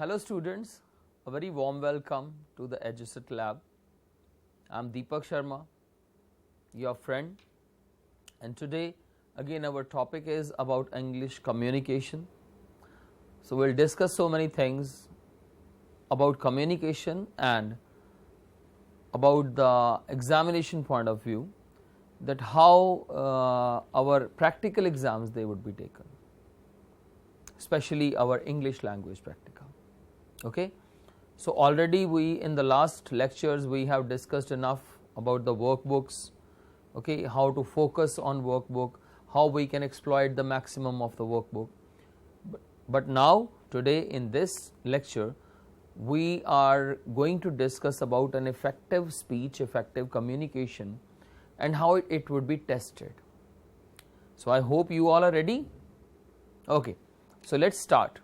Hello students, a very warm welcome to the EDUSAT lab. I am Deepak Sharma, your friend, and today again our topic is about English communication. So we will discuss so many things about communication and about the examination point of view, that how our practical exams they would be taken, especially our English language practical. Okay. So already we in the last lectures we have discussed enough about the workbooks, okay, how to focus on workbook, how we can exploit the maximum of the workbook. But now today in this lecture we are going to discuss about an effective speech, effective communication, and how it would be tested. So I hope you all are ready. Okay, so let's start.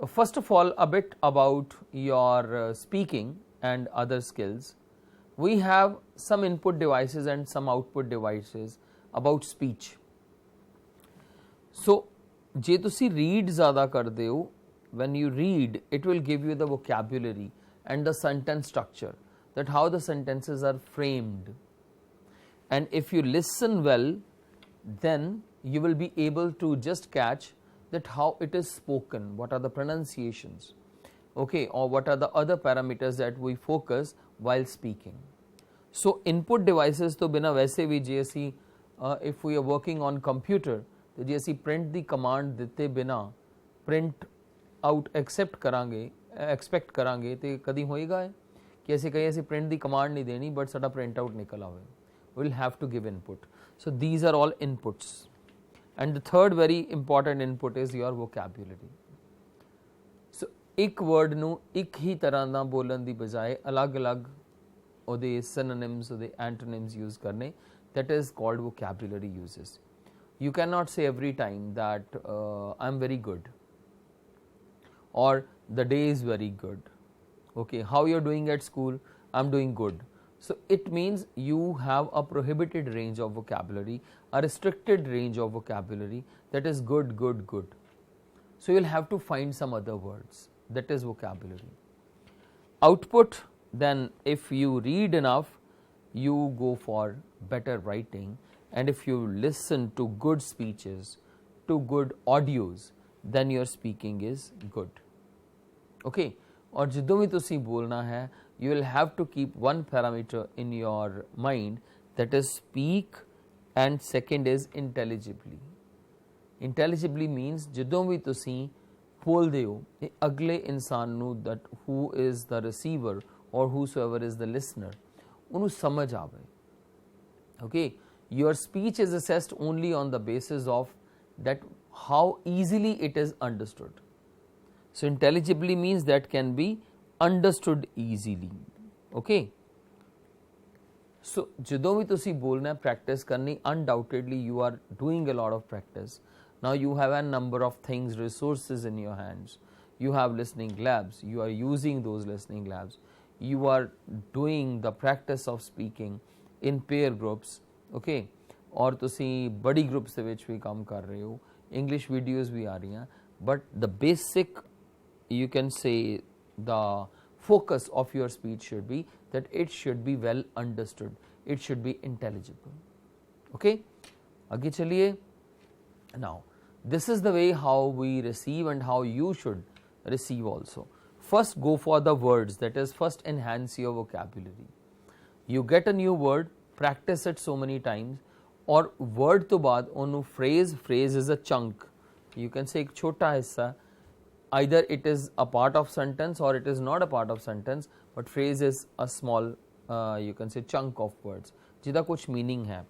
First of all, a bit about your speaking and other skills. We have some input devices and some output devices about speech. So, ਜੇ ਤੁਸੀਂ read ज़्यादा ਕਰਦੇ ਹੋ, when you read, it will give you the vocabulary and the sentence structure, that how the sentences are framed. And if you listen well, then you will be able to just catch that how it is spoken, what are the pronunciations, okay, or what are the other parameters that we focus while speaking. So input devices to bina वैसे भी DGSE if we are working on computer, तो DGSE print the command देते बिना print out accept करांगे expect करांगे तो कदी होएगा है कि ऐसे कहीं ऐसे print the command नहीं देनी but साडा print out निकल आवे. We will have to give input. So these are all inputs. And the third very important input is your vocabulary. So एक word ਨੂੰ ਇੱਕ ਹੀ ਤਰ੍ਹਾਂ ਦਾ ਬੋਲਣ ਦੀ ਬਜਾਏ ਅਲੱਗ-ਅਲੱਗ ਉਹਦੇ synonyms, ਉਹਦੇ antonyms use ਕਰਨੇ, that is called vocabulary uses. You cannot say every time that I am very good or the day is very good. Okay, how you are doing at school? I am doing good. So it means you have a prohibited range of vocabulary, a restricted range of vocabulary, that is good, good, good. So you will have to find some other words, that is vocabulary. Output, then if you read enough, you go for better writing, and if you listen to good speeches, to good audios, then your speaking is good. Okay, और ਜਦੋਂ ਵੀ ਤੁਸੀਂ ਬੋਲਣਾ ਹੈ, you will have to keep one parameter in your mind, that is speak, and second is intelligibly. Intelligibly means ਜਦੋਂ ਵੀ ਤੁਸੀਂ ਬੋਲਦੇ ਹੋ ਇਹ ਅਗਲੇ ਇਨਸਾਨ ਨੂੰ, that who is the receiver or whosoever is the listener, ਉਹਨੂੰ ਸਮਝ ਆਵੇ. Okay, your speech is assessed only on the basis of that how easily it is understood. So intelligibly means that can be understood easily. Okay, so ਜਦੋਂ ਵੀ ਤੁਸੀਂ ਬੋਲਣਾ practice ਕਰਨੀ, undoubtedly you are doing a lot of practice. Now you have a number of things, resources in your hands. You have listening labs, you are using those listening labs, you are doing the practice of speaking in pair groups. Okay, ਔਰ ਤੁਸੀਂ ਬੜੀ groups ਦੇ ਵਿੱਚ ਵੀ ਕੰਮ ਕਰ ਰਹੇ ਹੋ, English videos ਵੀ ਆ ਰਹੀਆਂ, but the basic, you can say, the focus of your speech should be that it should be well understood, it should be intelligible. Okay, आगे चलिए. Now this is the way how we receive and how you should receive also. First go for the words, that is first enhance your vocabulary. You get a new word, practice it so many times, और word तो बाद ਉਹਨੂੰ phrase, phrase is a chunk, you can say एक छोटा हिस्सा, either it is a part of sentence or it is not a part of sentence, but phrase is a small you can say chunk of words ਜਿਹਦਾ ਕੁछ meaning है.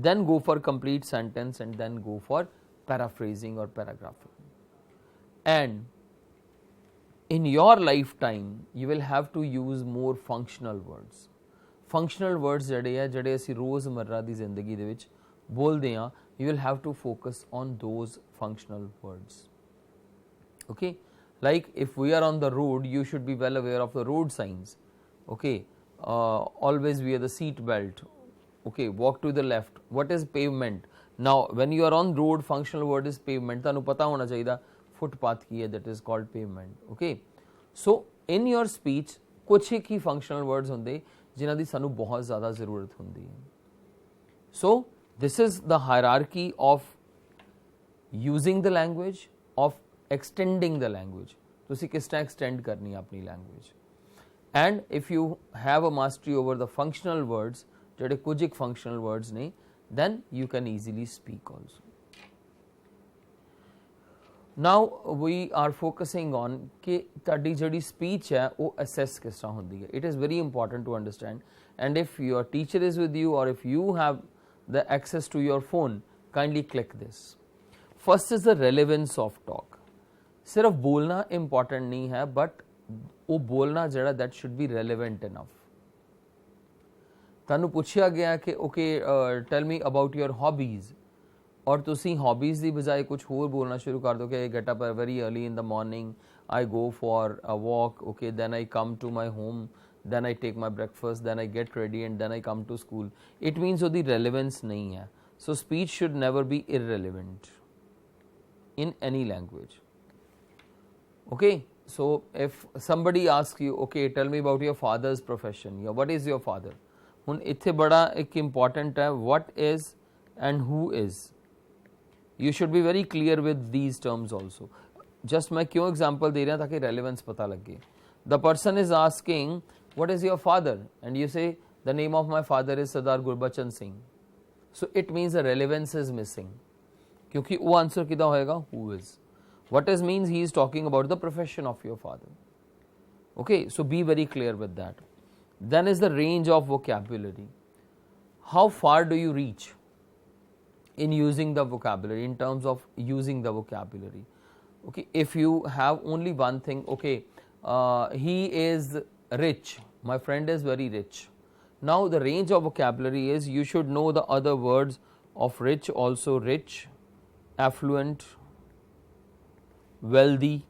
Then go for complete sentence and then go for paraphrasing or paragraphing. And in your lifetime you will have to use more functional words. Functional words ਜਿਹੜੇ ਆ, ਜਿਹੜੇ ਅਸੀਂ ਰੋਜ਼ਮर्रा ਦੀ ਜ਼ਿੰਦਗੀ ਦੇ ਵਿੱਚ ਬੋਲਦੇ ਹਾਂ, you will have to focus on those functional words. Okay, like if we are on the road, you should be well aware of the road signs. Okay, always wear the seat belt. Okay, walk to the left. What is pavement? Now when you are on road, functional word is pavement. ਤੁਹਾਨੂੰ ਪਤਾ ਹੋਣਾ ਚਾਹੀਦਾ footpath की है, that is called pavement. Okay, so in your speech कुछ एक ही functional words होंगे जिन्हां दी सानू बहुत ज़्यादा ज़रूरत होंदी है. So this is the hierarchy of using the language, of extending the language. तुसी किस तरह एक्सटेंड करनी है अपनी language. And if you have a mastery over the functional words, जेडे कुछ एक फंक्शनल वर्ड्स ने, then you can easily speak also. Now we are focusing on कि ताड़ी जड़ी speech है वो assess किस तरह होती है. It is very important to understand, and if your teacher is with you or if you have the access to your phone, kindly click this. First is the relevance of talk. सिर्फ बोलना important नहीं है, but वो बोलना जड़ा that should be relevant enough. ਤੁਹਾਨੂੰ ਪੁੱਛਿਆ ਗਿਆ ਕਿ okay tell me about your hobbies, ਔਰ ਤੁਸੀਂ ਹੌਬੀਜ਼ ਦੀ ਬਜਾਏ ਕੁਝ ਹੋਰ ਬੋਲਣਾ ਸ਼ੁਰੂ ਕਰ ਦੋ ਕਿ I get up very early in the morning, I go for a walk, okay, then I come to my home, then I take my breakfast, then I get ready and then I come to school. It means ਉਹਦੀ relevance नहीं है. So speech should never be irrelevant in any language. Okay, so if somebody asks you, okay, tell me about your father's profession, yeah, what is your father? ਹੁਣ ਇੱਥੇ ਬੜਾ ਇੱਕ important ਹੈ, what is and who is. You should be very clear with these terms also. Just मैं क्यों example दे रहा हूँ ताकि relevance पता लगे. The person is asking, what is your father? And you say, the name of my father is Sardar Gurbachan Singh. So it means the relevance is missing. क्योंकि वो answer कितना होएगा, who is. What is means he is talking about the profession of your father. Okay, so be very clear with that. Then is the range of vocabulary. How far do you reach in using the vocabulary, in terms of using the vocabulary? Okay, if you have only one thing, okay, he is rich, my friend is very rich. Now the range of vocabulary is you should know the other words of rich also, rich, affluent, wealthy.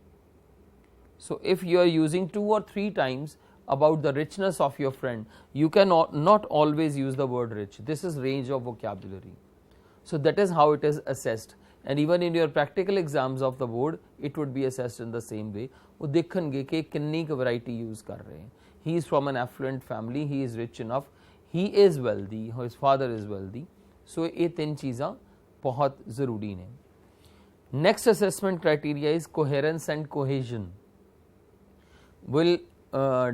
So if you are using 2 or 3 times about the richness of your friend, you can not always use the word rich. This is range of vocabulary. So that is how it is assessed, and even in your practical exams of the board it would be assessed in the same way. वो देखेंगे कि कितनी variety use कर रहे हैं. He is from an affluent family, he is rich enough, he is wealthy, his father is wealthy. So ये 3 चीज़ां बहुत ज़रूरी ने. Next assessment criteria is coherence and cohesion. Will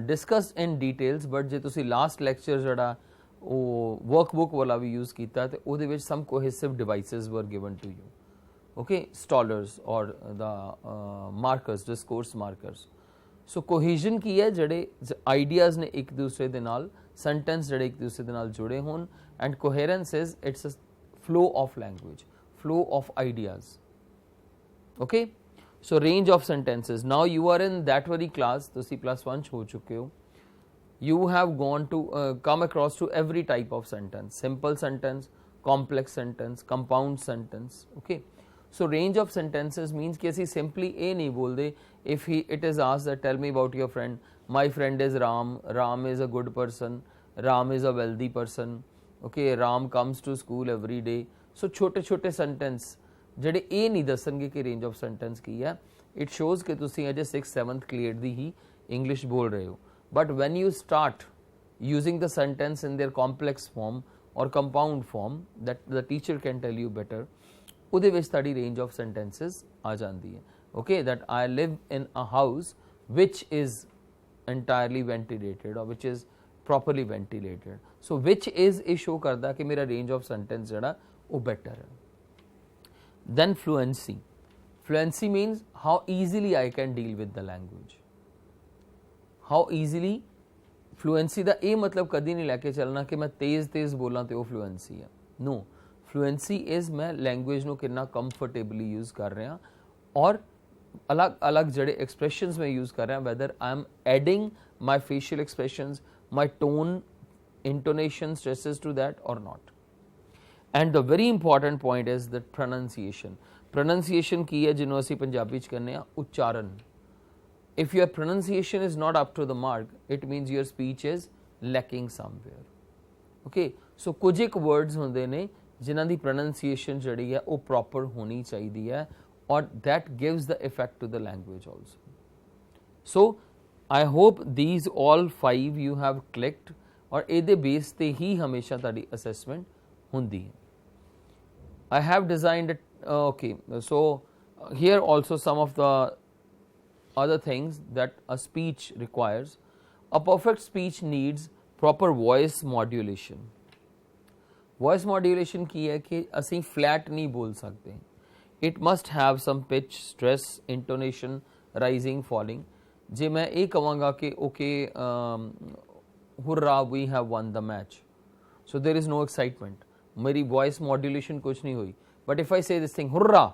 discussed in details, but ਜੇ ਤੁਸੀਂ last lecture ਜਿਹੜਾ ਉਹ workbook ਵਾਲਾ ਵੀ use ਕੀਤਾ ਤੇ ਉਹਦੇ ਵਿੱਚ some cohesive devices were given to you. Okay, stallers or the markers, discourse markers. So cohesion ਕੀ ਹੈ, ਜਿਹੜੇ ideas ਨੇ ਇੱਕ ਦੂਸਰੇ ਦੇ ਨਾਲ, sentence ਜਿਹੜੇ ਇੱਕ ਦੂਸਰੇ ਦੇ ਨਾਲ ਜੁੜੇ ਹੋਣ, and coherence is it's a flow of language, flow of ideas. Okay, so range of sentences. Now you are in that very class, तुसी +1 हो चुके हो. You have gone to come across to every type of sentence, simple sentence, complex sentence, compound sentence. Okay, so range of sentences means कि ऐसी simply ए नहीं बोल दे. If it is asked that tell me about your friend, my friend is Ram, Ram is a good person, Ram is a wealthy person. Okay, Ram comes to school every day. So छोटे छोटे sentence ਜਿਹੜੇ ਇਹ ਨਹੀਂ ਦੱਸਣਗੇ ਕਿ range of sentence ਕੀ ਹੈ. It shows ਕਿ ਤੁਸੀਂ ਅਜੇ 6th 7th ਕਲੀਅਰ ਦੀ ਹੀ ਇੰਗਲਿਸ਼ ਬੋਲ ਰਹੇ ਹੋ. But when you start using the sentence in their complex form or compound form that the teacher can tell you better, ਉਹਦੇ ਵਿੱਚ ਤੁਹਾਡੀ ਰੇਂਜ ਆਫ ਸੈਂਟੈਂਸਸ ਆ ਜਾਂਦੀ ਹੈ. Okay, that I live in a house which is entirely ventilated or which is properly ventilated. So which is ਇਹ show ਕਰਦਾ ਕਿ ਮੇਰਾ ਰੇਂਜ ਆਫ ਸੈਂਟੈਂਸ ਜਿਹੜਾ ਉਹ ਬੈਟਰ ਹੈ. Then fluency. Fluency means how easily I can deal with the language. How easily. Fluency ਦਾ ਇਹ ਮਤਲਬ ਕਦੀ ਨਹੀਂ ਲੈ ਕੇ ਚੱਲਣਾ ਕਿ ਮੈਂ ਤੇਜ਼ ਬੋਲਾਂ ਤੇ ਉਹ fluency ਹੈ. No, fluency is ਮੈਂ language ਨੂੰ ਕਿੰਨਾ comfortably use ਕਰ ਰਿਹਾ ਔਰ ਅਲੱਗ ਜਿਹੜੇ expressions ਮੈਂ use ਕਰ ਰਿਹਾ, whether I am adding my facial expressions, my tone, intonation stresses to that or not. And the very important point is that pronunciation. Pronunciation ਕੀ ਹੈ ਜਿਹਨੂੰ ਅਸੀਂ ਪੰਜਾਬੀ ਚ ਕਹਿੰਦੇ ਆ ਉਚਾਰਨ. If your pronunciation is not up to the mark, it means your speech is lacking somewhere. Okay, so ਕੁਝ ਇੱਕ words ਹੁੰਦੇ ਨੇ ਜਿਨ੍ਹਾਂ ਦੀ pronunciation ਜਿਹੜੀ ਹੈ ਉਹ proper ਹੋਣੀ ਚਾਹੀਦੀ ਹੈ, or that gives the effect to the language also. So I hope these all 5 you have clicked, और ਇਹਦੇ बेस ਤੇ ही हमेशा ਤੁਹਾਡੀ assessment ਹੁੰਦੀ है. I have designed it, okay, so here also some of the other things that a speech requires. A perfect speech needs proper voice modulation. Voice modulation की है कि ਅਸੀਂ flat नहीं बोल सकते. It must have some pitch, stress, intonation, rising, falling. जे मैं ये कहूँगा कि okay, hurrah, we have won the match. So there is no excitement. मेरी voice modulation कुछ नहीं हुई. But if I say this thing, hurrah,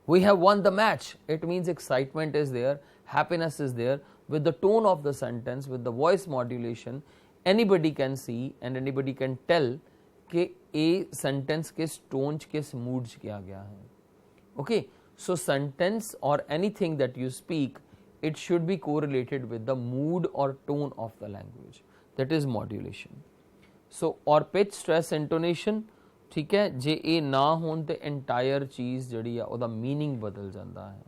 we have won the match, it means excitement is there, happiness is there. With the tone of the sentence, with the voice modulation, anybody can see and anybody can tell कि ये sentence किस tone किस mood किया गया है. Okay, so sentence or anything that you speak, it should be correlated with the mood or tone of the language. That is modulation. So or pitch, stress, intonation, ठीक है, जे ये ना होन ते entire चीज़ जड़ी है उदा meaning बदल जाता है.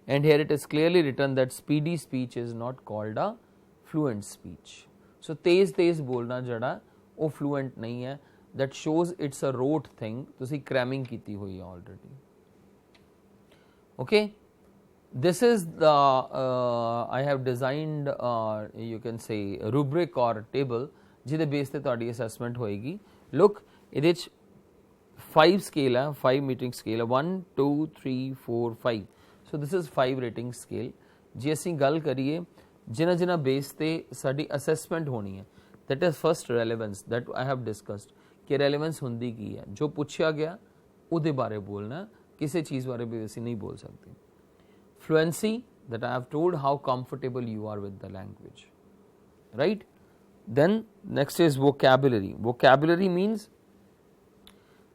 And here it is clearly written that speedy speech is not called a fluent speech. So तेज तेज बोलना जड़ा वो fluent नहीं है. That shows it's a rote thing. तुसी cramming कीती हुई है already. Okay, this is the I have designed you can say rubric or table ਜਿਹਦੇ base ਤੇ ਤੁਹਾਡੀ assessment ਹੋਏਗੀ. Look, ਇਹਦੇ ਚ 5 scale है, 5 meeting scale है, 1 2 3 4 5. So this is 5 rating scale. ਜੇ ਅਸੀਂ ਗੱਲ ਕਰੀਏ ਜਿਨ੍ਹਾਂ ਜਿਨ੍ਹਾਂ base ਤੇ ਸਾਡੀ assessment ਹੋਣੀ ਹੈ, that is first relevance that I have discussed ਕਿ relevance ਹੁੰਦੀ ਕੀ ਹੈ. ਜੋ ਪੁੱਛਿਆ ਗਿਆ ਉਹਦੇ ਬਾਰੇ ਬੋਲਣਾ, ਕਿਸੇ ਚੀਜ਼ ਬਾਰੇ ਵੀ ਅਸੀਂ ਨਹੀਂ ਬੋਲ ਸਕਦੇ. Fluency, that I have told how comfortable you are with the language, right? Then next is vocabulary. Vocabulary means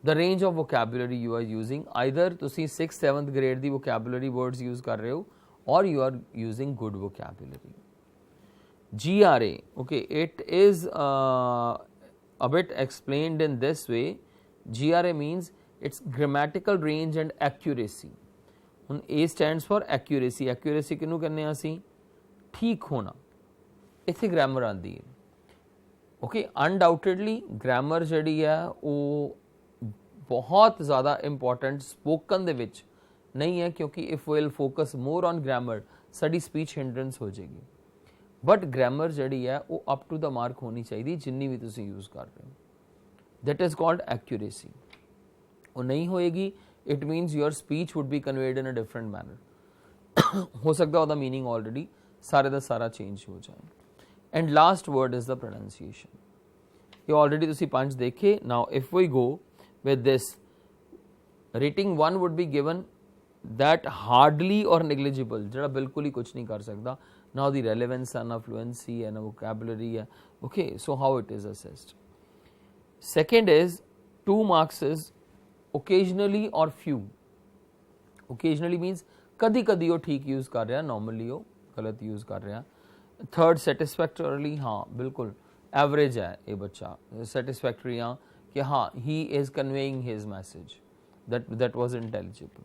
the range of vocabulary you are using. Either ਤੁਸੀਂ 6th 7th grade ਦੀ vocabulary words use ਕਰ ਰਹੇ ਹੋ or you are using good vocabulary. GRA, okay, it is a bit explained in this way. GRA means its grammatical range and accuracy. ਹੁਣ A stands for accuracy. Accuracy ਕਿਹਨੂੰ ਕਹਿੰਦੇ ਹਾਂ ਅਸੀਂ? ਠੀਕ ਹੋਣਾ. ਇੱਥੇ grammar ਆਉਂਦੀ ਹੈ. Okay, undoubtedly grammar ਜਿਹੜੀ ਹੈ ਉਹ बहुत ज़्यादा important spoken ਦੇ ਵਿੱਚ नहीं है, क्योंकि if we will focus more on grammar sari speech hindrance हो जाएगी. But grammar ਜਿਹੜੀ ਹੈ ਉਹ up to the mark ਹੋਣੀ ਚਾਹੀਦੀ ਜਿੰਨੀ ਵੀ ਤੁਸੀਂ use ਕਰ ਰਹੇ ਹੋ. That is called accuracy. ਉਹ नहीं ਹੋਏਗੀ, it means your speech would be conveyed in a different manner. हो सकता ਉਹਦਾ meaning already सारे ਦਾ सारा change हो जाए. And last word is the pronunciation. ये already ਤੁਸੀਂ 5 ਦੇਖੇ. Now if we go with this, rating 1 would be given that hardly or negligible, जड़ा बिल्कुल ही कुछ नहीं कर सकता. Now the relevance and fluency and vocabulary है. Okay, so how it is assessed? Second is 2 marks is occasionally or few. Occasionally means कदी कदी वो ठीक use कर रहा है, normally वो गलत use कर रहा है. Third satisfactorily, हाँ बिल्कुल average है ये बच्चा. Satisfactory हाँ कि हाँ he is conveying his message, that was intelligible.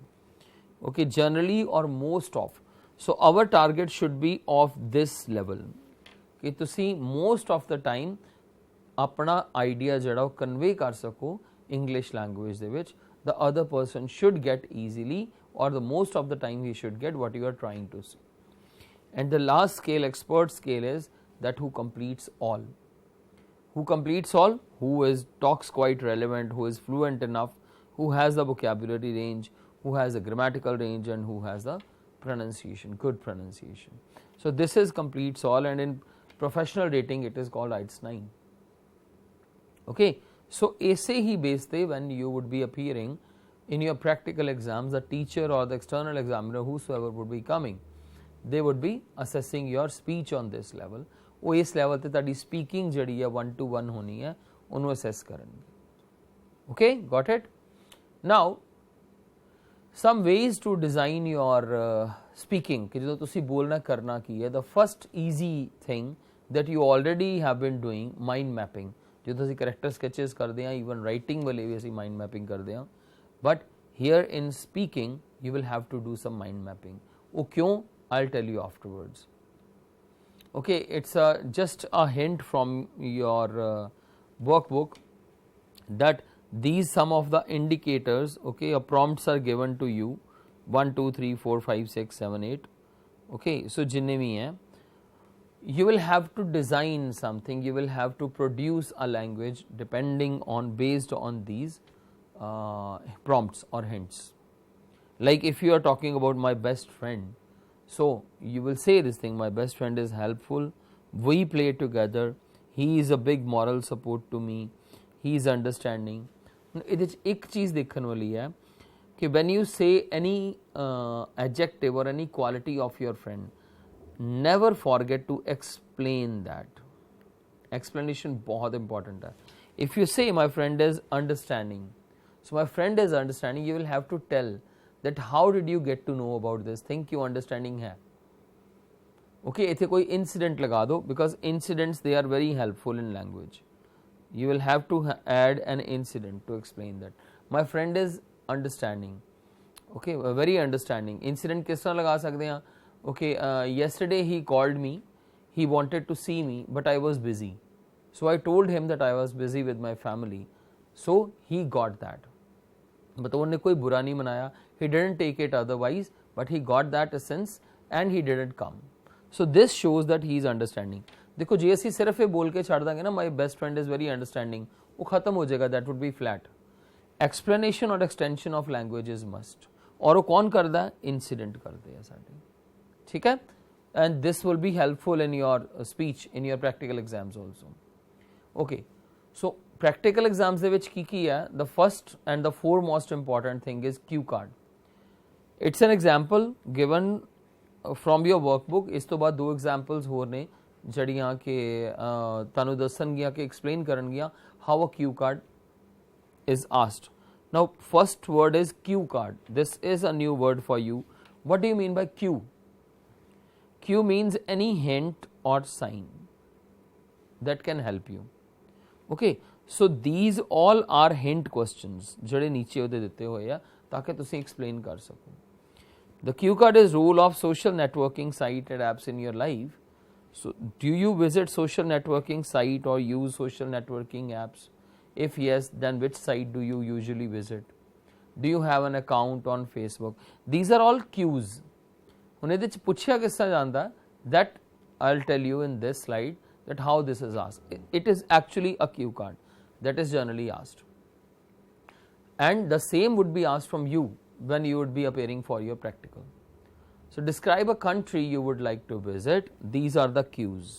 Okay, generally or most of. So our target should be of this level कि तुसी most of the time अपना idea जड़ा वो convey कर सको English language they which, the other person should get easily, or the most of the time he should get what you are trying to say. And the last scale, expert scale, is that who completes all. Who completes all? Who talks quite relevant, who is fluent enough, who has the vocabulary range, who has the grammatical range, and who has the pronunciation, good pronunciation. So this is completes all, and in professional rating it is called IELTS 9. Okay, so ऐसे ही base पे when you would be appearing in your practical exams, the teacher or the external examiner, whosoever would be coming, they would be assessing your speech on this level. वो इस level ते ताड़ी speaking जड़ी है 1 to 1 होनी है, उन्होंने assess करेंगे. Okay, got it? Now some ways to design your speaking कि जो तुसी बोलना करना की है. The first easy thing that you already have been doing, mind mapping. जो तुसी character sketches कर दें, even writing वाले भी ऐसी mind mapping कर दें. But Here in speaking, you will have to do some mind mapping. Oh, kyun? I'll tell you afterwards. Okay, it's just a hint from your workbook that these some of the indicators, okay, prompts are given to you 1, 2, 3, 4, 5, 6, 7, 8. Okay, so jinne bhi hain, you will have to design something, you will have to produce a language depending on, based on these prompts or hints. Like if you are talking about my best friend, so you will say this thing, my best friend is helpful, we play together, he is a big moral support to me, he is understanding. ਇਹਦੇ ਚ ਇੱਕ ਚੀਜ਼ ਦੇਖਣ ਵਾਲੀ ਹੈ ਕਿ when you say any adjective or any quality of your friend, never forget to explain that. Explanation बहुत important है. If you say my friend is understanding, so my friend is understanding, you will have to tell that how did you get to know about this thing कि understanding है. Okay, इथे कोई incident लगा दो, because incidents they are very helpful in language. You will have to add an incident to explain that. My friend is understanding. Okay, very understanding. Incident किस तरह लगा सकते हैं? Okay, yesterday he called me, he wanted to see me, but I was busy. So I told him that I was busy with my family. So he got that. मतलब उन्होंने कोई बुरा नहीं मनाया. He didn't take it otherwise, but he got that essence and he didn't come. So this shows that he is understanding. देखो जे ਅਸੀਂ सिर्फ ये बोल के छाड़ देंगे ना, my best friend is very understanding, वो खत्म हो जाएगा, that would be flat. Explanation और extension of language is must. और वो कौन करता है? इंसिडेंट करते हैं साडे. ठीक है, and this will be helpful in your speech in your practical exams also. Okay, so practical exams ਦੇ ਵਿੱਚ ਕੀ ਹੈ? The first and the foremost important thing is Q card. It's an example given from your workbook. इस तो बाद दो examples ਹੋਰ ਨੇ ਜਿਹੜੀਆਂ ਕਿ ਤੁਹਾਨੂੰ ਦੱਸਣਗੀਆਂ ਕਿ ਐਕਸਪਲੇਨ ਕਰਨਗੀਆਂ how a cue card is asked. Now first word is cue card. This is a new word for you. What do you mean by cue? Cue means any hint or sign that can help you. Okay, so these all are hint questions ਜਿਹੜੇ ਨੀਚੇ ਉਹਦੇ ਦਿੱਤੇ ਹੋਏ ਆ ਤਾਂ ਕਿ ਤੁਸੀਂ explain ਕਰ ਸਕੋ. The cue card is role of social networking site and apps in your life. So do you visit social networking site or use social networking apps? If yes, then which site do you usually visit? Do you have an account on Facebook? These are all cues. ਹੁਣ ਇਹਦੇ ਚ ਪੁੱਛਿਆ ਕਿਸ ਤਰ੍ਹਾਂ ਜਾਂਦਾ, that I'll tell you in this slide that how this is asked. It is actually a cue card that is generally asked, and the same would be asked from you when you would be appearing for your practical. So describe a country you would like to visit. These are the cues.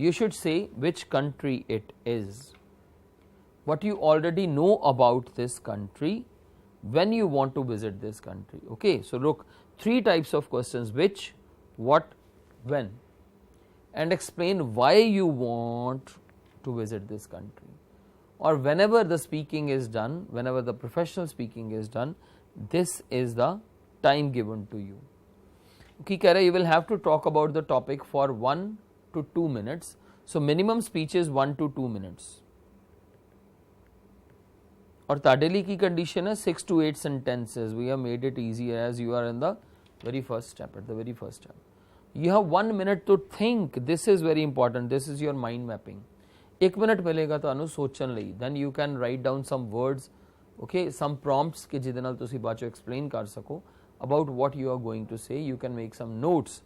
You should say which country it is, what you already know about this country, when you want to visit this country. Okay, so look, three types of questions: which, what, when, and explain why you want to visit this country. Or whenever the speaking is done, whenever the professional speaking is done, this is the time given to you. Okay, कह रहे you will have to talk about the topic for 1 to 2 minutes. So minimum speech is 1 to 2 minutes. और ਤੁਹਾਡੇ ਲਈ ਕੀ condition ਹੈ? 6 to 8 sentences. We have made it easier as you are in the very first step, at the very first step. You have 1 minute to think. This is very important. This is your mind mapping. 1 minute ਮਿਲੇਗਾ ਤੁਹਾਨੂੰ ਸੋਚਣ ਲਈ. Then you can write down some words, okay, some prompts ਕਿ ਜਿਹਦੇ ਨਾਲ ਤੁਸੀਂ ਬਾਅਦ ਚੋਂ explain ਕਰ ਸਕੋ about what you are going to say. You can make some notes,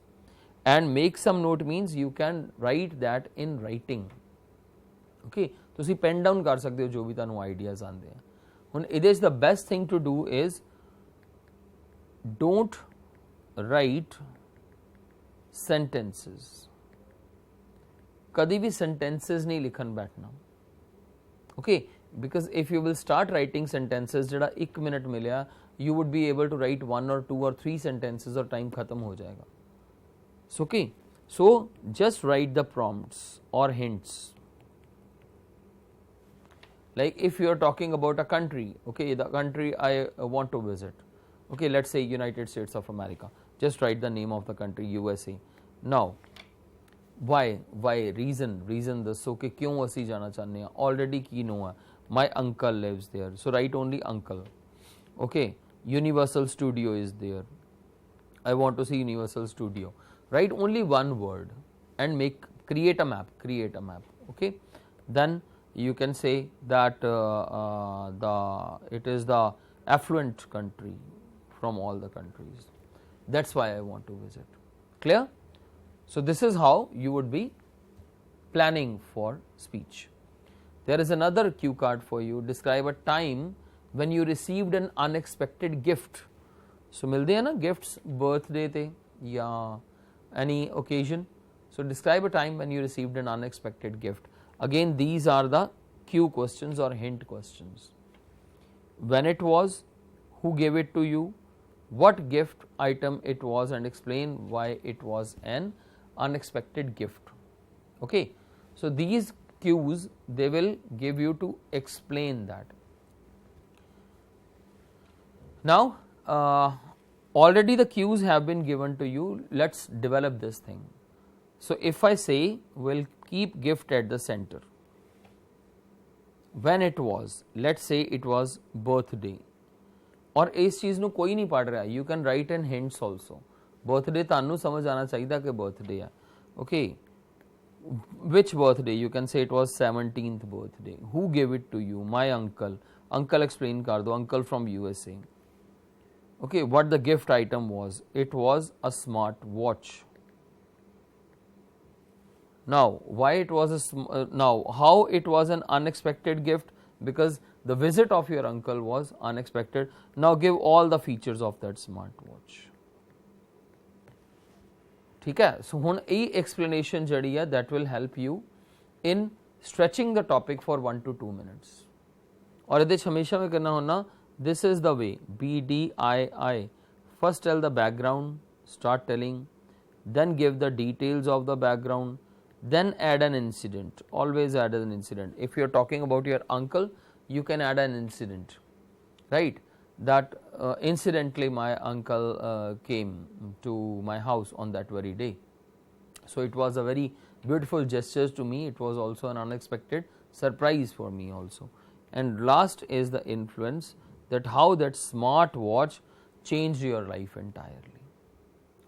and make some note means you can write that in writing. Okay, ਤੁਸੀਂ pen down ਕਰ ਸਕਦੇ ਹੋ ਜੋ ਵੀ ਤੁਹਾਨੂੰ ideas ਆਉਂਦੇ ਆ. ਹੁਣ ਇਹਦੇ ਚ the best thing to do is don't write sentences. कभी भी sentences नहीं लिखन बैठना. Okay, because if you will start writing sentences ਜਿਹੜਾ 1 minute मिलिया, you would be able to write 1 or 2 or 3 sentences और time खत्म हो जाएगा. So okay, so just write the prompts or hints. Like if you are talking about a country, okay, the country I want to visit, okay, let's say United States of America, just write the name of the country, USA. Now why reason ਦੱਸੋ ਕਿ ਕਿਉਂ ਅਸੀਂ ਜਾਣਾ ਚਾਹੁੰਦੇ ਹਾਂ. Already ਕੀ know ਹੈ, my uncle lives there, so write only uncle. Okay, Universal Studio is there. I want to see Universal Studio. Write only one word and create a map. Okay, then you can say that it is the affluent country from all the countries. That's why I want to visit. Clear? So this is how you would be planning for speech. There is another cue card for you. Describe a time when you received an unexpected gift. So मिलते हैं ना gifts birthday थे या any occasion. So describe a time when you received an unexpected gift. Again, these are the cue questions or hint questions. When it was, who gave it to you, what gift item it was, and explain why it was an unexpected gift. Okay, so these cues they will give you to explain that. Now already the cues have been given to you. Let's develop this thing. So if I say we'll keep gift at the center, when it was, let's say it was birthday, और इस चीज़ ਨੂੰ कोई नहीं पढ़ रहा, you can write in hints also. Birthday ਤੁਹਾਨੂੰ समझ आना चाहिए कि birthday है. Okay, which birthday? You can say it was 17th birthday. Who gave it to you? My uncle. Uncle explain कर दो, uncle from USA. Okay, what the gift item was? It was a smart watch. Now, why it was now how it was an unexpected gift? Because the visit of your uncle was unexpected. Now give all the features of that smart watch. ठीक है, so ਹੁਣ ਇਹ explanation ਜਿਹੜੀ ਹੈ that will help you in stretching the topic for 1 to 2 minutes. और ਇਹਦੇ ਹਮੇਸ਼ਾ ਮੈਂ ਕਰਨਾ ਹੁੰਦਾ, this is the way, BDII, first tell the background, start telling, then give the details of the background, then add an incident, always add an incident. If you are talking about your uncle, you can add an incident, right, that incidentally my uncle came to my house on that very day. So it was a very beautiful gesture to me, it was also an unexpected surprise for me also. And last is the influence, that how that smart watch changed your life entirely.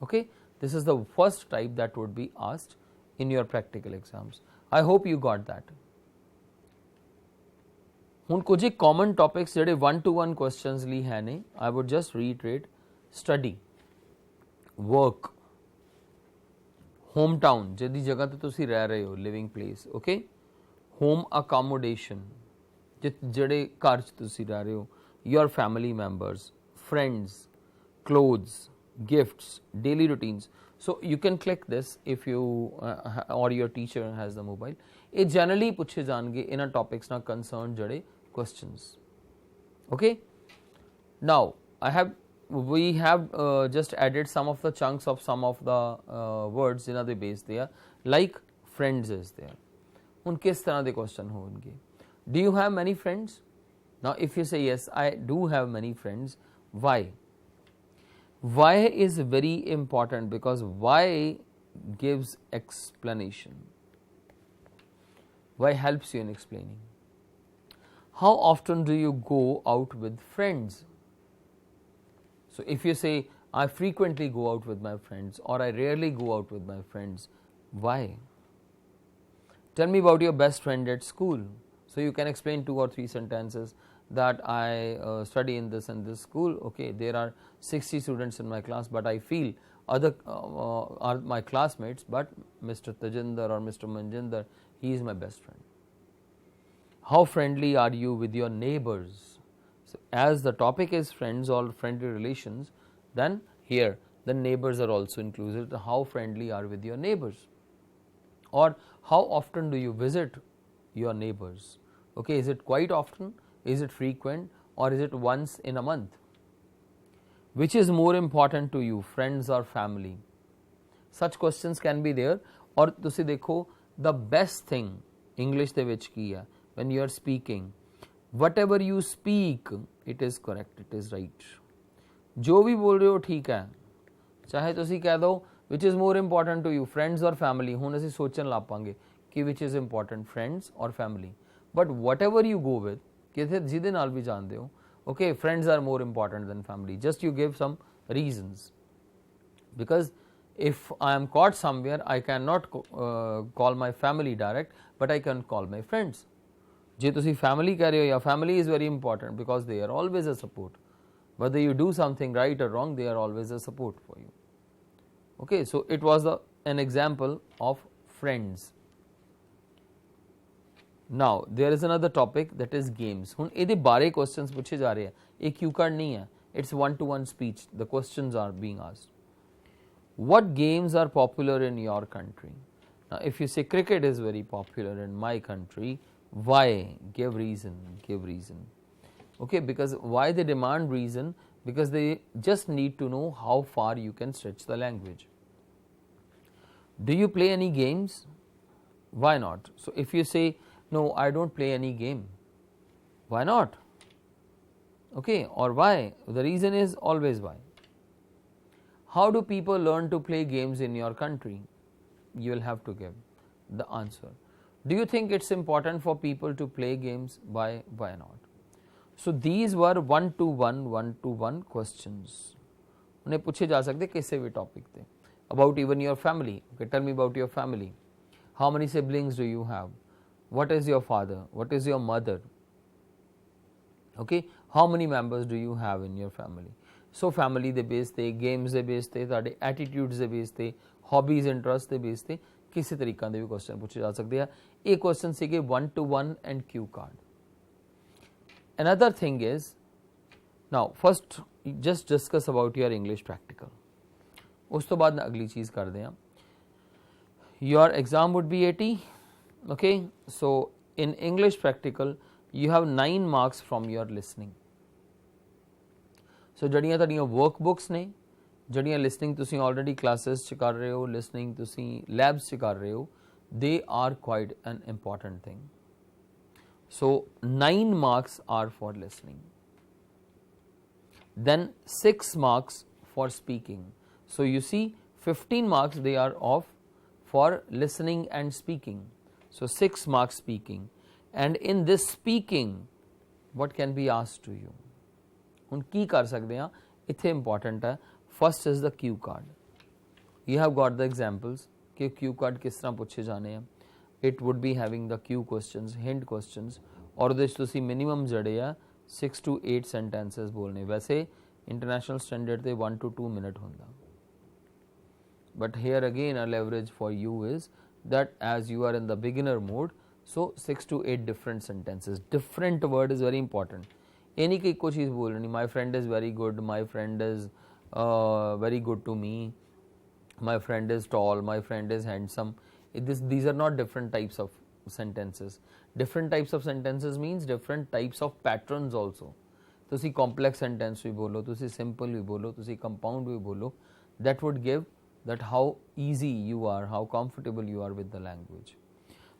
Okay, this is the first type that would be asked in your practical exams. I hope you got that. ਹੁਣ ਕੁਝ common topics ਜਿਹੜੇ 1-to-1 questions ਲਈ ਹੈ ਨੇ, I would just reiterate: study, work, hometown ਜਿਹਦੀ ਜਗ੍ਹਾ ਤੇ ਤੁਸੀਂ ਰਹਿ ਰਹੇ ਹੋ, living place, okay, home accommodation ਜਿਹੜੇ ਘਰ ਚ ਤੁਸੀਂ ਰਹਿ ਰਹੇ ਹੋ, your family members, friends, clothes, gifts, daily routines. So you can click this if you or your teacher has the mobile. ਇਹ generally ਪੁੱਛੇ ਜਾਣਗੇ ਇਹਨਾਂ topics ਨਾਲ concerned ਜਿਹੜੇ questions. Okay, now we have just added some of the chunks of some of the words in the base there, like friends is there. ਹੁਣ ਕਿਸ ਤਰ੍ਹਾਂ ਦੇ question ਹੋਣਗੇ? Do you have many friends? Now if you say yes, I do have many friends, why? Why is very important, because why gives explanation. Why helps you in explaining. How often do you go out with friends? So if you say I frequently go out with my friends, or I rarely go out with my friends, why? Tell me about your best friend at school. So you can explain 2 or 3 sentences that I study in this and this school. Okay, there are 60 students in my class, but I feel other are my classmates, but Mr. Tajinder or Mr. Manjinder, he is my best friend. How friendly are you with your neighbors? So as the topic is friends or friendly relations, then here the neighbors are also included. How friendly are with your neighbors? Or how often do you visit your neighbors? Okay, is it quite often? Is it frequent, or is it once in a month? Which is more important to you, friends or family? Such questions can be there. और तुसी देखो, the best thing English ਦੇ ਵਿੱਚ ਕੀ ਹੈ, when you are speaking, whatever you speak, it is correct, it is right. जो भी बोल रहे हो ठीक है, चाहे तुसी कह दो which is more important to you, friends or family. ਹੁਣ ਅਸੀਂ ਸੋਚਣ ਲੱਗ ਪਾਂਗੇ ਕਿ which is important, friends or family. But whatever you go with, ਜਿਹਦੇ ਨਾਲ ਵੀ ਜਾਣਦੇ ਹੋ, Okay, friends are more important than family, just you give some reasons, because if I am caught somewhere I cannot call my family direct, but I can call my friends. ਜੇ ਤੁਸੀਂ family कह रहे हो, या family is very important because they are always a support, whether you do something right or wrong, they are always a support for you. Okay, so it was an example of friends. Now there is another topic, that is games. ਹੁਣ ਇਹਦੇ ਬਾਰੇ questions ਪੁੱਛੇ ਜਾ ਰਹੇ ਆ, ਇਹ cue card ਨਹੀਂ ਹੈ, it's one to one speech, the questions are being asked. What games are popular in your country? Now if you say cricket is very popular in my country, why? Give reason, give reason. Okay, because why they demand reason? Because they just need to know how far you can stretch the language. Do you play any games? Why not? So if you say no, I don't play any game, why not? Okay, or why? The reason is always why. How do people learn to play games in your country? You will have to give the answer. Do you think it's important for people to play games? Why not? So these were one to one questions. उन्हें पूछे जा सकते किसी भी topic थे. About even your family. Okay, tell me about your family. How many siblings do you have? What is your father? What is your mother? Okay, how many members do you have in your family? So family ਦੇ base ਤੇ, games ਦੇ base ਤੇ, ਤੁਹਾਡੇ attitudes ਦੇ base ਤੇ, hobbies interest ਦੇ base ਤੇ ਕਿਸੇ ਤਰੀਕਾਂ ਦੇ ਵੀ ਕੁਐਸਚਨ ਪੁੱਛੇ ਜਾ ਸਕਦੇ ਆ. ਇਹ ਕੁਐਸਚਨ ਸੀਗੇ 1 to 1 and cue card. Another thing is, now first just discuss about your English practical. ਉਸ ਤੋਂ ਬਾਅਦ ਅਗਲੀ ਚੀਜ਼ ਕਰਦੇ ਆ. Your exam would be 80. Okay, so in English practical you have 9 marks from your listening. So ਜਿਹੜੀਆਂ ਤੁਹਾਡੀਆਂ workbooks ਨੇ, ਜਿਹੜੀਆਂ listening ਤੁਸੀਂ already classes ਚ ਕਰ ਰਹੇ ਹੋ, listening ਤੁਸੀਂ labs ਚ ਕਰ ਰਹੇ ਹੋ, they are quite an important thing. So 9 marks are for listening. Then 6 marks for speaking. So you see 15 marks they are off for listening and speaking. So 6 marks speaking, and in this speaking what can be asked to you? ਹੁਣ ਕੀ ਕਰ ਸਕਦੇ ਆ, ਇੱਥੇ important ਹੈ. First is the Q card. You have got the examples ਕਿ ਕਿਊ card ਕਿਸ ਤਰ੍ਹਾਂ ਪੁੱਛੇ ਜਾਣੇ ਆ. It wood B having the Q questions, hint questions, ਔਰ ਉਹਦੇ 'ਚ ਤੁਸੀਂ ਮਿਨੀਮਮ ਜਿਹੜੇ ਆ 6 to 8 ਸੈਂਟੈਂਸਸ ਬੋਲਣੇ. ਵੈਸੇ ਇੰਟਰਨੈਸ਼ਨਲ ਸਟੈਂਡਰਡ ਤੇ 1 to 2 ਮਿੰਟ ਹੁੰਦਾ, but here again a leverage for you is that as you are in the beginner mode, so 6 to 8 different sentences. Different word is very important. ਇਹ ਨਹੀਂ ਕਿ ਇੱਕੋ ਚੀਜ਼ ਬੋਲਣੀ. my friend is very good, my friend is very good to me, my friend is tall, my friend is handsome. These are not different types of sentences. Different types of sentences means different types of patterns also. ਤੁਸੀਂ complex sentence ਵੀ ਬੋਲੋ, ਤੁਸੀਂ simple ਵੀ ਬੋਲੋ, ਤੁਸੀਂ compound ਵੀ ਬੋਲੋ. That would give that how easy you are, how comfortable you are with the language.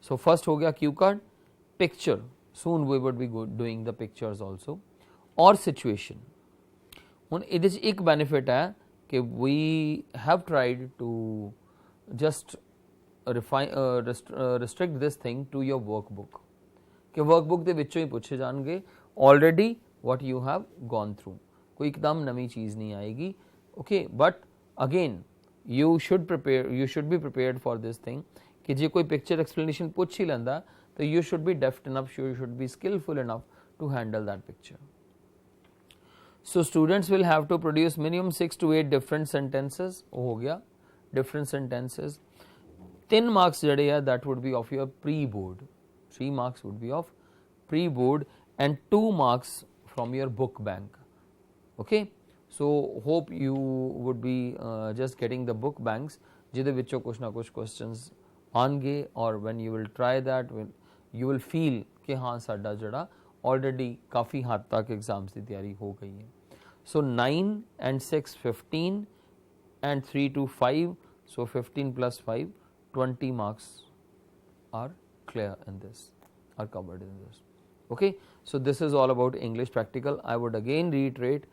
So first हो गया cue card. Picture, soon we would be doing the pictures also. Or situation. ਹੁਣ ਇਹਦੇ 'ਚ ਇੱਕ benefit ਹੈ कि we have tried to just restrict this thing to your workbook, कि workbook ਦੇ ਵਿੱਚੋਂ ਹੀ ਪੁੱਛੇ ਜਾਣਗੇ already what you have gone through. ਕੋਈ ਇੱਕਦਮ ਨਵੀਂ ਚੀਜ਼ ਨਹੀਂ ਆਏਗੀ. Okay, but again you should be prepared for this thing कि ਜੇ ਕੋਈ picture explanation ਪੁੱਛ ਹੀ ਲੈਂਦਾ ਤਾਂ you should be deft enough, you should be skillful enough to handle that picture. So students will have to produce minimum 6 to 8 different sentences. ਹੋ ਗਿਆ different sentences. 3 marks ਜਿਹੜੇ ਆ that would be of your pre-board. 3 marks would be of pre-board and 2 marks from your book bank. Okay, so hope you would be just getting the book banks ਜਿਹਦੇ ਵਿੱਚੋਂ ਕੁਛ ਨਾ ਕੁਛ questions ਆਉਣਗੇ, or when you will try that you will feel ਕਿ ਹਾਂ ਸਾਡਾ ਜਿਹੜਾ already ਕਾਫੀ ਹੱਦ ਤੱਕ exams ਦੀ ਤਿਆਰੀ ਹੋ ਗਈ ਹੈ. So 9 and 6 15 and 3 to 5, so 15 plus 5 20 marks are clear in this, are covered in this. Okay, so this is all about English practical. I would again reiterate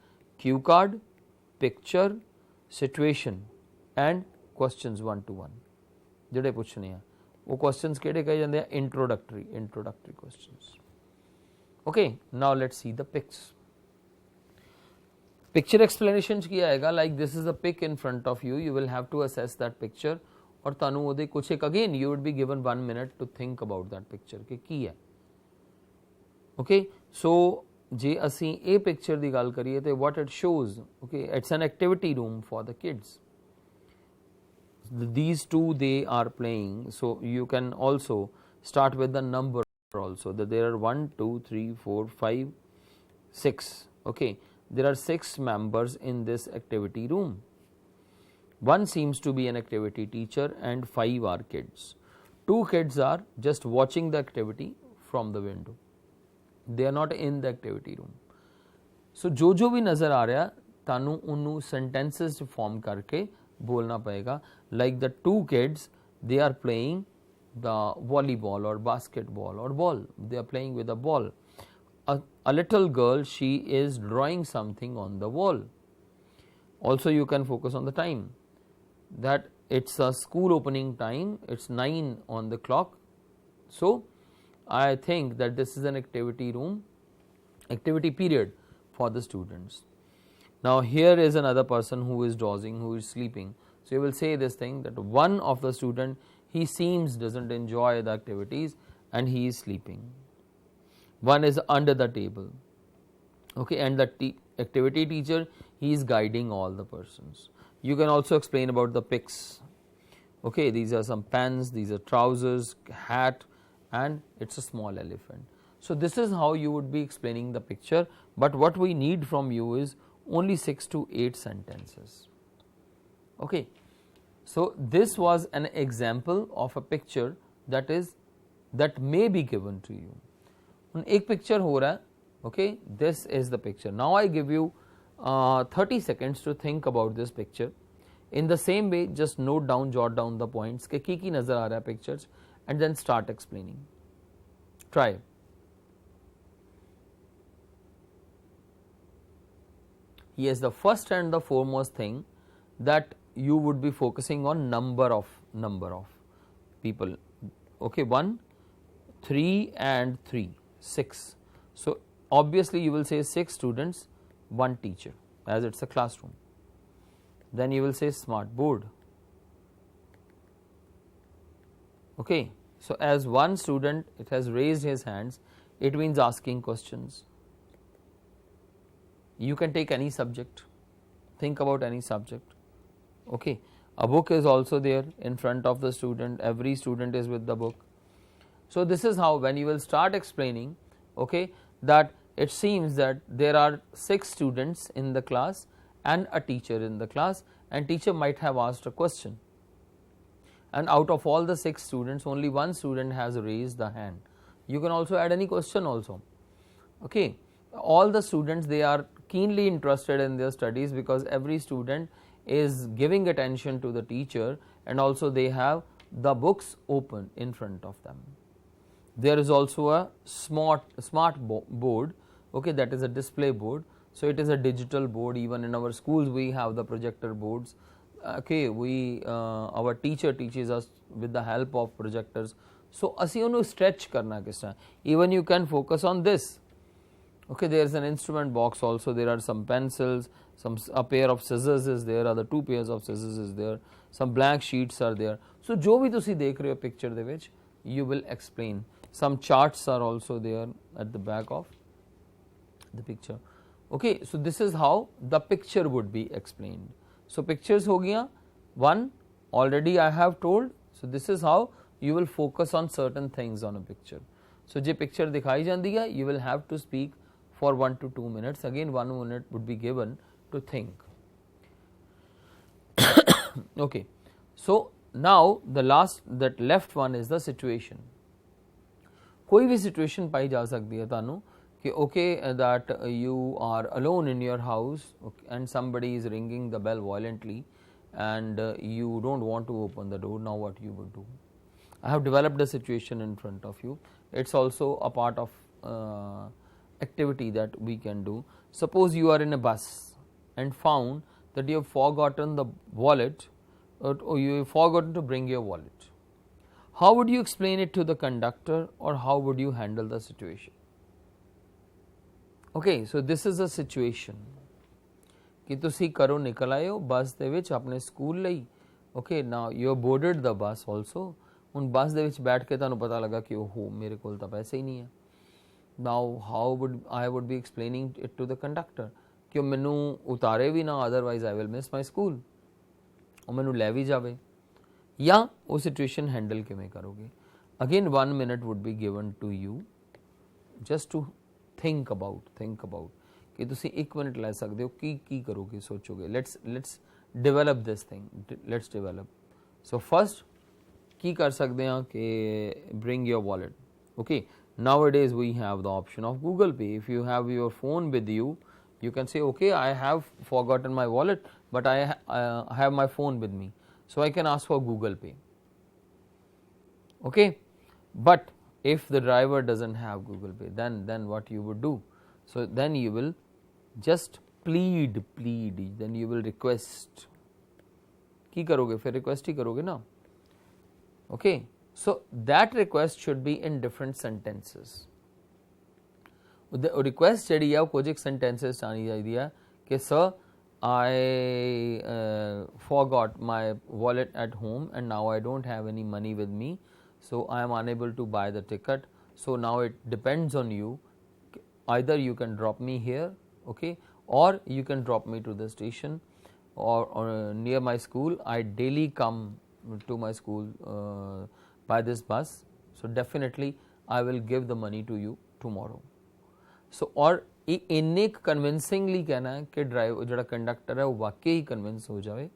cue card, picture, situation and questions 1 to 1 ਜਿਹੜੇ ਪੁੱਛਣੇ ਆ. ਉਹ questions ਕਿਹੜੇ ਕਹੇ ਜਾਂਦੇ ਆ? introductory questions. Okay, now let's see the PICTES. Picture explanation की आएगा like this is a pic in front of you, you will have to assess that picture और तानू ओदे कुछ एक again you would be given 1 minute to think about that picture कि की है। ओके सो जे असी ए पिक्चर दी गल करिए तो what it shows, okay it's an activity room for the kids, these two they are playing, so you can also start with the number also that there are 1 2 3 4 5 6, okay there are 6 members in this activity room. One seems to be an activity teacher and 5 are kids. 2 kids are just watching the activity from the window, they are not in the activity room. So जो भी नज़र आ रहा तानू उन्नू sentences form करके बोलना पड़ेगा like the 2 kids they are playing the volleyball or basketball or ball, they are playing with a ball. A little girl, she is drawing something on the wall. Also you can focus on the time that it's a school opening time, it's 9 on the clock, so I think that this is an activity room, activity period for the students. Now here is another person who is dozing, who is sleeping, so you will say this thing that one of the student, he seems doesn't enjoy the activities and he is sleeping. One is under the table, okay, and the activity teacher, he is guiding all the persons. You can also explain about the pics, okay these are some pens, these are trousers, hat, and it's a small elephant. So this is how you would be explaining the picture, but what we need from you is only 6 to 8 sentences. Okay, so this was an example of a picture that may be given to you. एक picture हो रहा है, okay this is the picture. Now I give you 30 seconds to think about this picture. In the same way just note down, jot down the points कि की नज़र आ रहा है pictures and then start explaining. Try. Yes, the first and the foremost thing that you would be focusing on number of people. Okay, 1 3 and 3 6. So obviously you will say 6 students, 1 teacher as it's a classroom. Then you will say smart board. Okay, so as one student it has raised his hands, it means asking questions. You can take any subject, think about any subject. Okay, a book is also there in front of the student, every student is with the book. So this is how when you will start explaining, okay, that it seems that there are 6 students in the class and a teacher in the class, and teacher might have asked a question, and out of all the 6 students only 1 student has raised the hand. You can also add any question also. Okay, all the students, they are keenly interested in their studies because every student is giving attention to the teacher, and also they have the books open in front of them. There is also a smart board, okay, that is a display board. So it is a digital board. Even in our schools we have the projector boards. Okay, our teacher teaches us with the help of projectors. So ਅਸੀਂ ਉਹਨੂੰ stretch ਕਰਨਾ ਕਿਸ ਤਰ੍ਹਾਂ. Even you can focus on this. Okay, there is an instrument box also, there are some pencils, a pair of scissors is there, other 2 pairs of scissors is there, some blank sheets are there. So जो भी ਤੁਸੀਂ देख रहे हो picture ਦੇ ਵਿੱਚ, you will explain. Some charts are also there at the back of the picture. Okay, so this is how the picture would be explained. So pictures हो गया, 1 already I have told. So this is how you will focus on certain things on a picture. So J picture दिखाई जाती है, you will have to speak for 1 to 2 minutes. Again 1 minute would be given to think. Okay, so now the left one is the situation. कोई भी situation पाई जा सकती है तानू कि okay that you are alone in your house, okay, and somebody is ringing the bell violently and you don't want to open the door. Now what you would do? I have developed a situation in front of you. It's also a part of activity that we can do. Suppose you are in a bus and found that you have forgotten the wallet, or you have forgotten to bring your wallet. How would you explain it to the conductor, or how would you handle the situation? Okay, so this is a situation. कि तुसी करो निकल आए हो बस दे विच अपने school लई okay now you boarded the bus also हुण बस दे विच बैठ के तुहानूं पता लगा कि ओहो मेरे कोल तां पैसे ही नहीं है now how would I would be explaining it to the conductor कि मैनू उतारे भी ना otherwise I will miss my school और मैनू लै भी जाए या वो सिचुएशन हैंडल किवें करोगे again 1 minute would be given to you just to think about कि तुसी 1 मिनट लै सकते हो की करोगे सोचोगे let's develop this thing let's develop so first की कर सकते हैं कि bring your wallet okay nowadays we have the option of Google Pay if you have your phone with you you can say okay I have forgotten my wallet but I have my phone with me so I can ask for Google Pay okay but if the driver doesn't have Google Pay then what you would do so then you will just plead then you will request की करोगे फिर request ही करोगे ना okay so that request should be in different sentences the request ਜਿਹੜੀ ਆ ਉਹ ਕੁਝ sentences ਆਣੀ ਚਾਹੀਦੀ ਹੈ ਕਿ sir I forgot my wallet at home and now I don't have any money with me so I am unable to buy the ticket so now it depends on you either you can drop me here okay or you can drop me to the station or near my school I daily come to my school by this bus so definitely I will give the money to you tomorrow so और इन्ने convincingly कहना है कि driver जो conductor है वो वाकई ही convince हो जाए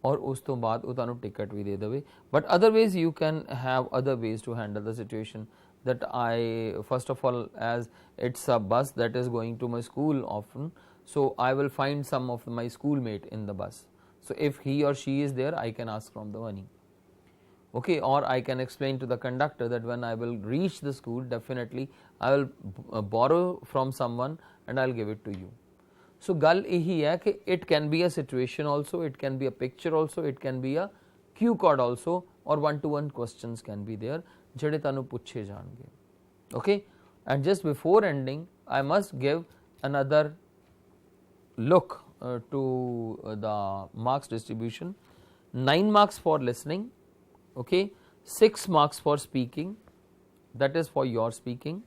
और उस तो बाद वो तुहानूं टिकट भी दे देवे but otherwise you can have other ways to handle the situation that I first of all as it's a bus that is going to my school often so I will find some of my schoolmate in the bus so if he or she is there I can ask from the money okay or I can explain to the conductor that when I will reach the school definitely I will borrow from someone and I'll give it to you so ਗੱਲ ਇਹੀ ਹੈ ਕਿ it can be a situation also it can be a picture also it can be a cue card also or one-to-one questions can be there ਜਿਹੜੇ ਤੁਹਾਨੂੰ ਪੁੱਛੇ ਜਾਣਗੇ okay and just before ending I must give another look to the marks distribution 9 marks for listening okay 6 marks for speaking that is for your speaking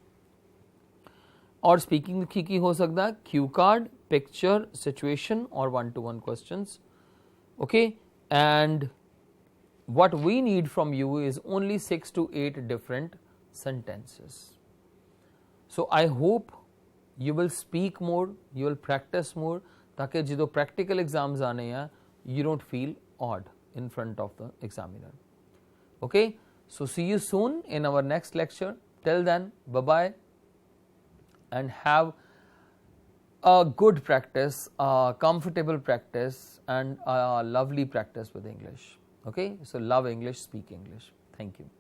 और speaking की हो सकता है cue card picture situation or one-to-one questions okay and what we need from you is only 6 to 8 different sentences so I hope you will speak more you will practice more ताकि जो practical exams आने हैं you don't feel odd in front of the examiner okay so see you soon in our next lecture till then bye bye and have a good practice a comfortable practice and a lovely practice with English okay so love English speak English thank you